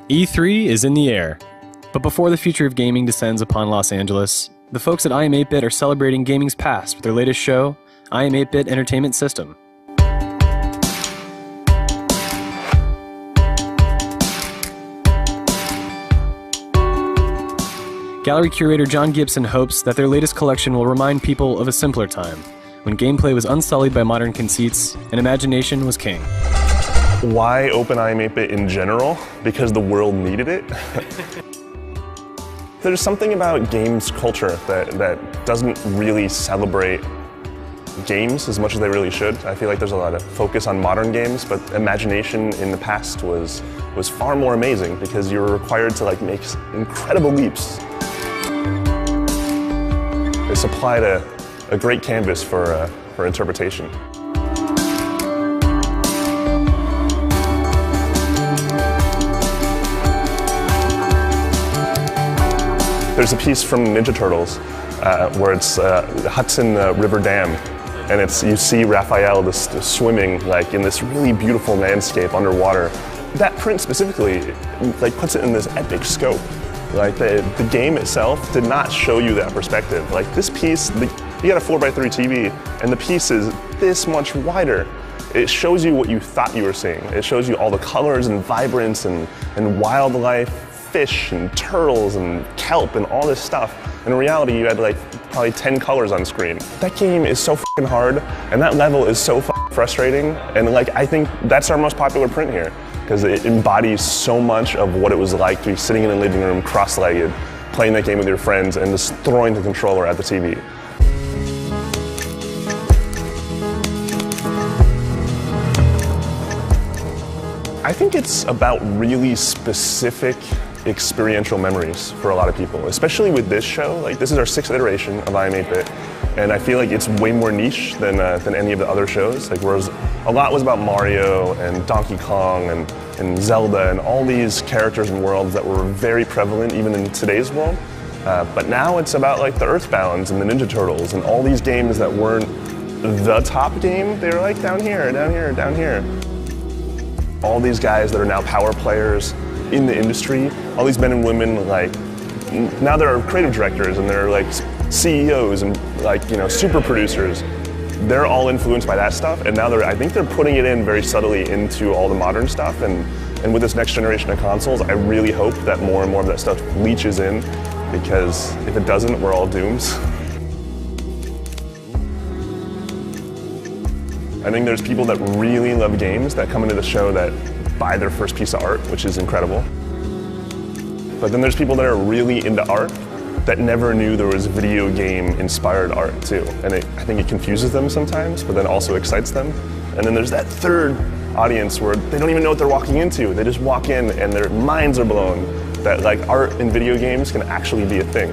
E3 is in the air. But before the future of gaming descends upon Los Angeles, the folks at iam8bit are celebrating gaming's past with their latest show, iam8bit Entertainment System. Gallery curator John Gibson hopes that their latest collection will remind people of a simpler time, when gameplay was unsullied by modern conceits and imagination was king. Why open iam8bit in general? Because the world needed it. There's something about games culture that doesn't really celebrate games as much as they really should. I feel like there's a lot of focus on modern games, but imagination in the past was far more amazing because you were required to make incredible leaps. It supplied a great canvas for interpretation. There's a piece from Ninja Turtles where it's the Hudson River Dam, and you see Raphael just swimming in this really beautiful landscape underwater. That print specifically puts it in this epic scope. The game itself did not show you that perspective. This piece, you got a 4x3 TV, and the piece is this much wider. It shows you what you thought you were seeing. It shows you all the colors and vibrance and wildlife, fish and turtles and kelp and all this stuff. In reality, you had probably 10 colors on screen. That game is so f***ing hard, and that level is so frustrating, and I think that's our most popular print here, because it embodies so much of what it was like to be sitting in a living room cross-legged, playing that game with your friends, and just throwing the controller at the TV. I think it's about really specific experiential memories for a lot of people, especially with this show. This is our 6th iteration of iam8bit, and I feel like it's way more niche than any of the other shows. Whereas a lot was about Mario and Donkey Kong and Zelda and all these characters and worlds that were very prevalent even in today's world. But now it's about the Earthbounds and the Ninja Turtles and all these games that weren't the top game. They were down here, down here, down here. All these guys that are now power players in the industry, all these men and women, now they're creative directors and they're CEOs and super producers. They're all influenced by that stuff, and now I think they're putting it in very subtly into all the modern stuff, and with this next generation of consoles, I really hope that more and more of that stuff leaches in, because if it doesn't, we're all dooms. I think there's people that really love games that come into the show that buy their first piece of art, which is incredible. But then there's people that are really into art that never knew there was video game inspired art too. And I think it confuses them sometimes, but then also excites them. And then there's that third audience where they don't even know what they're walking into. They just walk in and their minds are blown that art in video games can actually be a thing.